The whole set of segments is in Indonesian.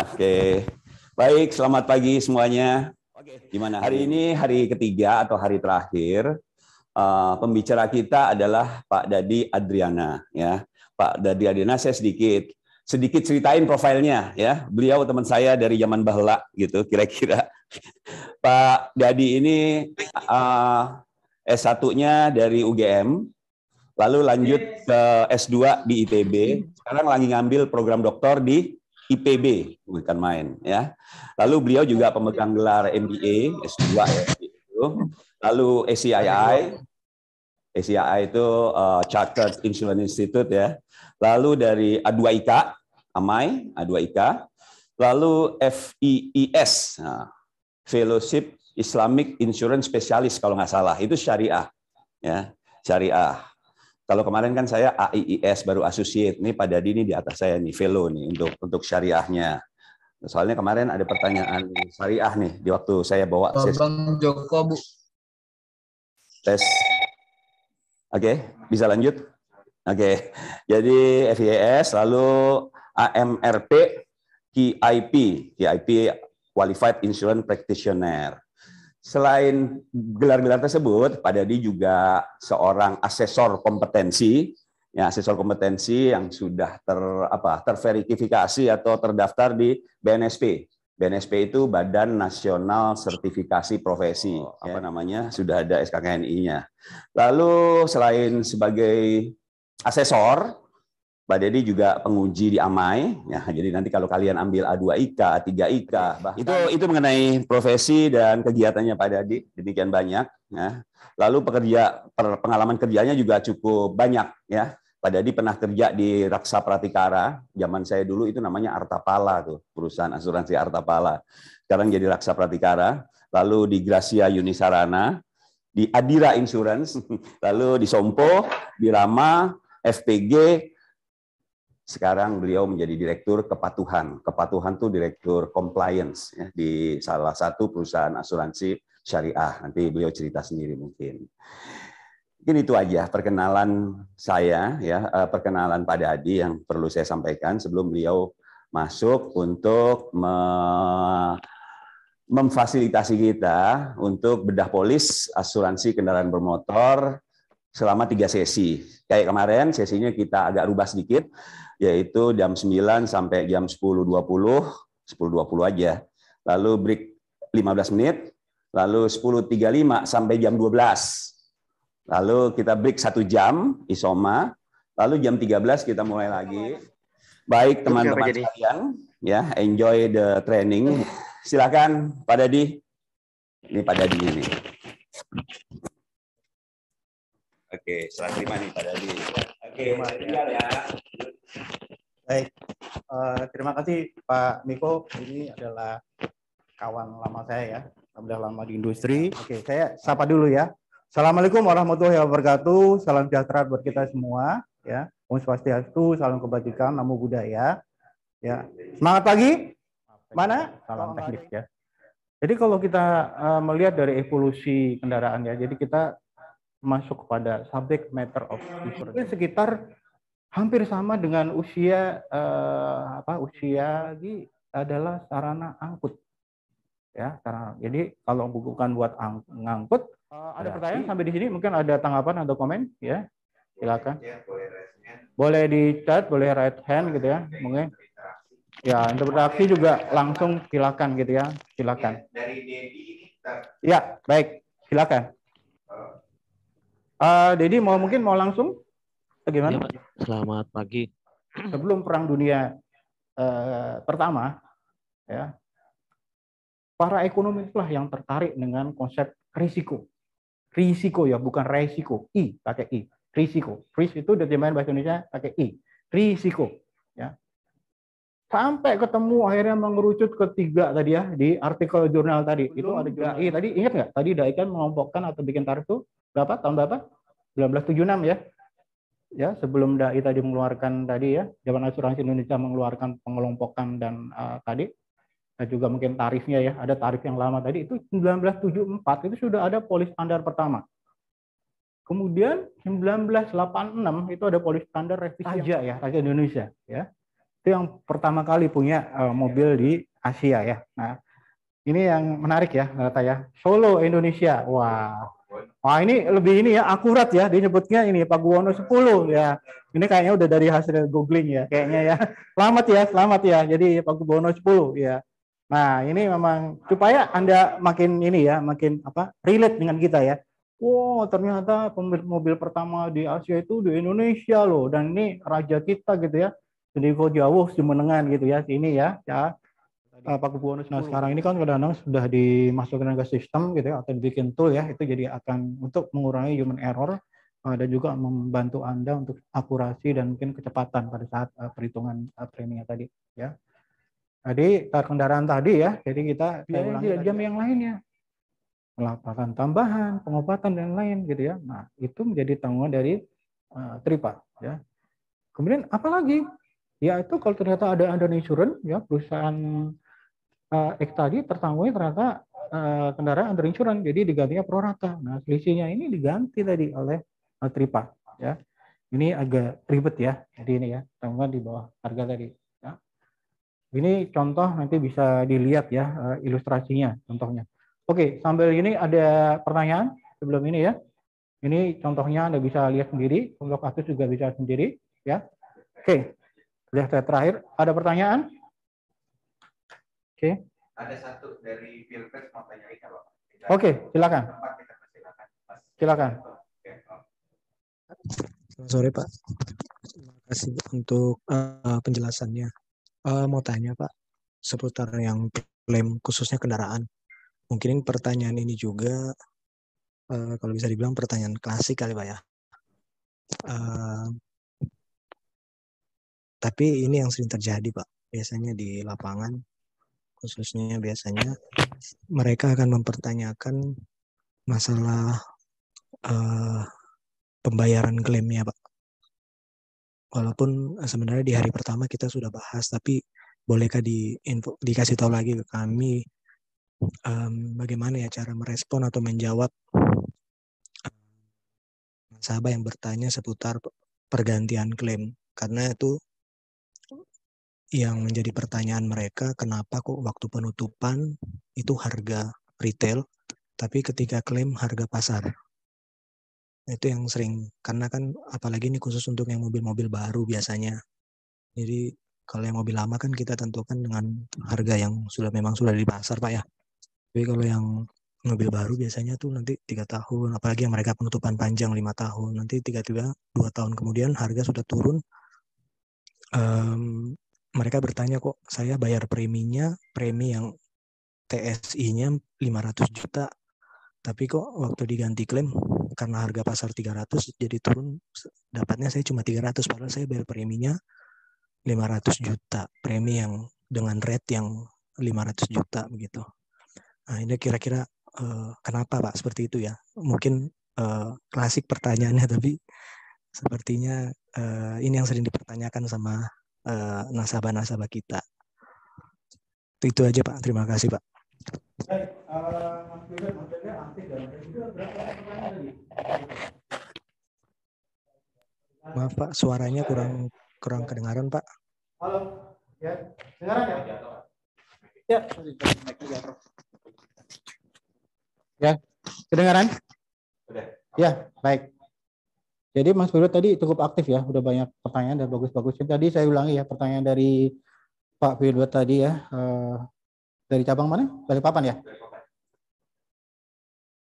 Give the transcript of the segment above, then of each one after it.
Oke. Baik, selamat pagi semuanya. Oke, gimana? Hari ini hari ketiga atau hari terakhir. Pembicara kita adalah Pak Dadi Adriana, ya. Pak Dadi Adriana, saya sedikit ceritain profilnya, ya. Beliau teman saya dari zaman bahla, gitu, kira-kira. Pak Dadi ini S1-nya dari UGM, lalu lanjut ke S2 di ITB. Sekarang lagi ngambil program doktor di IPB, bukan main, ya. Lalu beliau juga pemegang gelar MBA S2, ya. Lalu ACII itu Chartered Insurance Institute, ya. Lalu dari A2IK, AMAI, A2IK. Lalu FIIS, Fellowship Islamic Insurance Specialist kalau nggak salah, itu syariah, ya, syariah. Kalau kemarin kan saya AIIS baru associate, nih Pak Dadi ini di atas saya nih fellow nih untuk syariahnya. Soalnya kemarin ada pertanyaan syariah nih di waktu saya bawa sesi. Bang Joko, Bu. Tes. Oke, bisa lanjut? Oke. Jadi FIIS, lalu AMRP, KIP Qualified Insurance Practitioner. Selain gelar-gelar tersebut, Pak Dadi juga seorang asesor kompetensi, ya, asesor kompetensi yang sudah terverifikasi atau terdaftar di BNSP. BNSP itu Badan Nasional Sertifikasi Profesi, sudah ada SKKNI-nya. Lalu selain sebagai asesor, Pak Dadi juga penguji di AMAI, ya, jadi nanti kalau kalian ambil A2IK, A3IK, itu mengenai profesi dan kegiatannya Pak Dadi, demikian banyak. Ya. Lalu pengalaman kerjanya juga cukup banyak. Ya. Pak Dadi pernah kerja di Raksa Pratikara, zaman saya dulu itu namanya Artapala, tuh, perusahaan asuransi Artapala. Sekarang jadi Raksa Pratikara, lalu di Gracia Yunisarana, di Adira Insurance, lalu di Sompo, di Rama, FPG. Sekarang beliau menjadi direktur kepatuhan. Kepatuhan itu direktur compliance, ya, di salah satu perusahaan asuransi syariah. Nanti beliau cerita sendiri mungkin. Mungkin itu aja perkenalan saya, ya, perkenalan Pak Dadi yang perlu saya sampaikan sebelum beliau masuk untuk memfasilitasi kita untuk bedah polis asuransi kendaraan bermotor selama 3 sesi. Kayak kemarin sesinya kita agak rubah sedikit, yaitu jam 9 sampai jam 10.20 aja. Lalu break 15 menit, lalu 10.35 sampai jam 12. Lalu kita break 1 jam, isoma, lalu jam 13 kita mulai lagi. Baik teman-teman sekalian, ya, enjoy the training. Silakan Pak Dadi. Ini Pak Dadi ini. Oke, serah terima nih Pak Dadi. Oke, tinggal ya. Baik, terima kasih Pak Miko. Ini adalah kawan lama saya, ya, sudah lama di industri. Oke, saya sapa dulu ya. Assalamualaikum warahmatullahi wabarakatuh. Salam sejahtera buat kita semua, ya. Om Swastiastu, salam kebajikan, namo buddhaya. Ya, semangat pagi. Mana? Salam teknik, ya. Jadi kalau kita melihat dari evolusi kendaraan, ya, jadi kita masuk kepada subject matter of insurance sekitar hampir sama dengan usia usia ini adalah sarana angkut, ya, sarana. Jadi kalau bukan buat ngangkut, ada pertanyaan sampai di sini, mungkin ada tanggapan atau komen, ya, silakan. Boleh di chat, boleh right hand gitu, ya, mungkin. Ya, interaksi juga langsung silakan gitu, ya, silakan. Ya, baik, silakan. Dedi mungkin mau langsung bagaimana? Ya, Pak. Selamat pagi. Sebelum Perang Dunia Pertama, ya, para ekonomi itulah yang tertarik dengan konsep risiko. Risiko, ya, bukan resiko. I pakai I. Risiko. Risk itu diterjemahin bahasa Indonesia pakai I. Risiko, ya. Sampai ketemu akhirnya mengerucut ketiga tadi, ya, di artikel jurnal tadi. Itu ada DAI tadi, ingat nggak? Tadi DAI kan mengelompokkan atau bikin tarif itu berapa? Tahun berapa? 1976, ya. Ya, sebelum DAI tadi mengeluarkan tadi, ya, Dewan Asuransi Indonesia mengeluarkan pengelompokan dan tadi juga mungkin tarifnya, ya, ada tarif yang lama tadi itu 1974 itu sudah ada polis standar pertama. Kemudian 1986 itu ada polis standar revisi Raja, ya, Raja Indonesia, ya. itu yang pertama kali punya mobil di Asia ya. Nah, ini yang menarik ya, ternyata ya. Solo, Indonesia. Wah, ini lebih ini ya, akurat ya. Disebutnya ini Pakuwono 10 ya. Ini kayaknya udah dari hasil googling ya, kayaknya ya. Selamat ya. Jadi Pakuwono 10 ya. Nah, ini memang supaya Anda makin ini ya, makin apa? Relate dengan kita ya. Wow, ternyata mobil pertama di Asia itu di Indonesia loh, dan ini raja kita gitu ya. Jadi kok jauh semenengan gitu ya, sini ya. Pakubuwono. Nah, sekarang ini kan kadang-kadang sudah dimasukkan ke sistem gitu ya, atau dibikin tool ya, itu jadi akan untuk mengurangi human error dan juga membantu Anda untuk akurasi dan mungkin kecepatan pada saat perhitungan preminya tadi ya. Jadi kendaraan tadi ya, jadi kita biaya jam yang lainnya, melakukan tambahan, pengobatan dan lain gitu ya. Nah, itu menjadi tanggungan dari Tripa ya. Kemudian apalagi? Ya itu kalau ternyata ada under insurance ya, perusahaan X tadi tertanggungnya ternyata kendaraan under insurance, jadi digantinya pro rata. Nah, selisihnya ini diganti tadi oleh Tripa ya. Ini agak ribet ya. Jadi ini ya, tanggungan di bawah harga tadi ya. Ini contoh nanti bisa dilihat ya ilustrasinya contohnya. Oke, sambil ini ada pertanyaan sebelum ini ya. Ini contohnya Anda bisa lihat sendiri, untuk kasus juga bisa sendiri ya. Oke. Lihat saya terakhir, ada pertanyaan? Oke. Ada satu dari Pilpres mau tanyain apa? Oke, silakan. Silakan. Selamat sore Pak. Terima kasih untuk penjelasannya. Mau tanya Pak seputar yang klaim khususnya kendaraan. Mungkin pertanyaan ini juga kalau bisa dibilang pertanyaan klasik kali Pak ya. Tapi ini yang sering terjadi Pak. Biasanya di lapangan khususnya biasanya mereka akan mempertanyakan masalah pembayaran klaimnya Pak. Walaupun sebenarnya di hari pertama kita sudah bahas, tapi bolehkah dikasih tahu lagi ke kami bagaimana ya cara merespon atau menjawab nasabah yang bertanya seputar pergantian klaim, karena itu yang menjadi pertanyaan mereka, kenapa kok waktu penutupan itu harga retail, tapi ketika klaim harga pasar. Itu yang sering, karena kan apalagi ini khusus untuk yang mobil-mobil baru biasanya. Jadi kalau yang mobil lama kan kita tentukan dengan harga yang memang sudah di pasar Pak ya. Tapi kalau yang mobil baru biasanya tuh nanti 3 tahun, apalagi yang mereka penutupan panjang 5 tahun, nanti tiba-tiba 2 tahun kemudian harga sudah turun. Mereka bertanya kok saya bayar premi yang TSI-nya 500 juta, tapi kok waktu diganti klaim karena harga pasar 300 jadi turun, dapatnya saya cuma 300, padahal saya bayar preminya 500 juta, premi yang dengan rate yang 500 juta begitu. Nah, ini kira-kira kenapa Pak seperti itu ya? Mungkin klasik pertanyaannya, tapi sepertinya ini yang sering dipertanyakan sama nasabah-nasabah kita. Itu aja Pak, terima kasih Pak. Maaf Pak, suaranya kurang kedengaran Pak. Halo, ya, dengaran ya? Ya, ya, kedengaran? Ya, baik. Jadi Mas Firud tadi cukup aktif ya, udah banyak pertanyaan dan bagus-bagus. Tadi saya ulangi ya pertanyaan dari Pak Firud tadi ya, dari cabang mana? Balikpapan ya?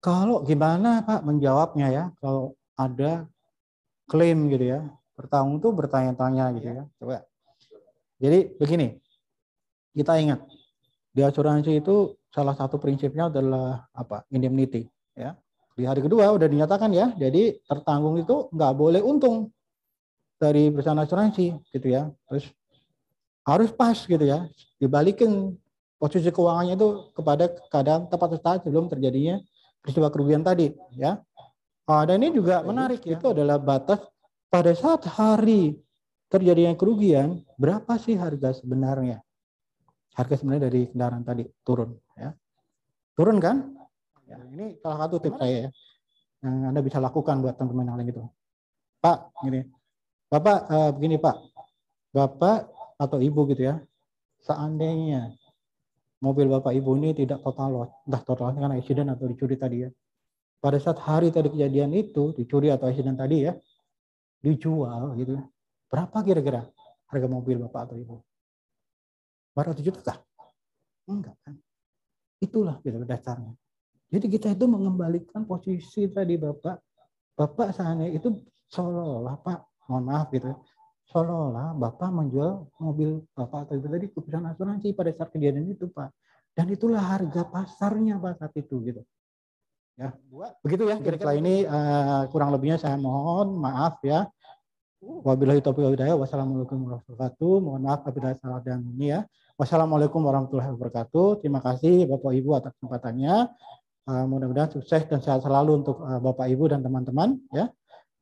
Kalau gimana Pak menjawabnya ya, kalau ada klaim gitu ya, bertanggung tuh bertanya-tanya gitu ya. Coba. Jadi begini, kita ingat di asuransi itu salah satu prinsipnya adalah apa? Indemnity ya. Di hari kedua udah dinyatakan ya, jadi tertanggung itu nggak boleh untung dari perusahaan asuransi gitu ya. Terus harus pas gitu ya, dibalikin posisi keuangannya itu kepada keadaan tepat saat sebelum terjadinya peristiwa kerugian tadi ya. Dan ini juga menarik ya, itu adalah batas pada saat hari terjadinya kerugian, berapa sih harga sebenarnya? Harga sebenarnya dari kendaraan tadi turun ya. Turun kan? Ya, ini salah satu tips saya ya, yang Anda bisa lakukan buat teman-teman yang lain gitu. Pak, gini. Bapak begini Pak. Bapak atau Ibu gitu ya, seandainya mobil Bapak Ibu ini tidak total loss, entah total karena accident atau dicuri tadi ya. Pada saat hari tadi kejadian itu, dicuri atau accident tadi ya, dijual gitu. Berapa kira-kira harga mobil Bapak atau Ibu? 400 juta kah? Enggak kan? Itulah gitu dasarnya. Jadi kita itu mengembalikan posisi tadi Bapak seandainya itu seolah-olah Pak, mohon maaf gitu, seolah-olah Bapak menjual mobil Bapak atau Ibu tadi ke perusahaan asuransi pada saat kejadian itu Pak. Dan itulah harga pasarnya Pak saat itu gitu. Ya, begitu ya. Kira-kira ini kurang lebihnya saya mohon maaf ya. Wabillahi taufiq wal hidayah. Wassalamualaikum warahmatullahi wabarakatuh. Mohon maaf apabila salah dan ini ya. Wassalamualaikum warahmatullahi wabarakatuh. Terima kasih Bapak Ibu atas kesempatannya. Mudah-mudahan sukses dan sehat selalu untuk Bapak Ibu dan teman-teman ya.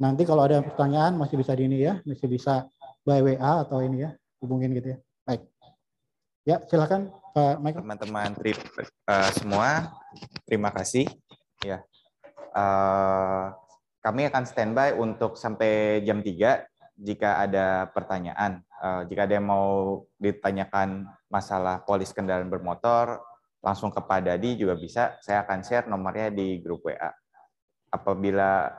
Nanti kalau ada pertanyaan masih bisa di ini ya, masih bisa by WA atau ini ya, hubungin gitu ya. Baik. Ya, silakan Pak Michael. Teman-teman semua, terima kasih. Ya, kami akan standby untuk sampai jam 3 jika ada pertanyaan. Jika ada yang mau ditanyakan masalah polis kendaraan bermotor, langsung ke Pak Dadi juga bisa. Saya akan share nomornya di grup WA. Apabila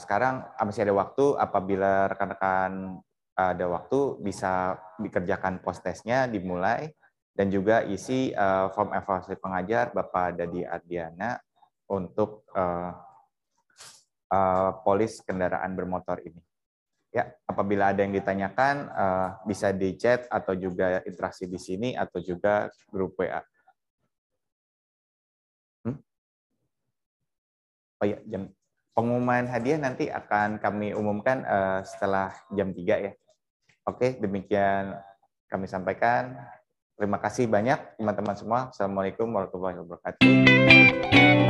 sekarang masih ada waktu, apabila rekan-rekan ada waktu, bisa dikerjakan post testnya, dimulai. Dan juga isi form evaluasi pengajar Bapak Dadi Ardiana untuk polis kendaraan bermotor ini. Ya, apabila ada yang ditanyakan bisa di chat atau juga interaksi di sini atau juga grup WA. Oh ya, pengumuman hadiah nanti akan kami umumkan setelah jam 3 ya. Oke, demikian kami sampaikan. Terima kasih banyak teman-teman semua. Assalamualaikum warahmatullahi wabarakatuh.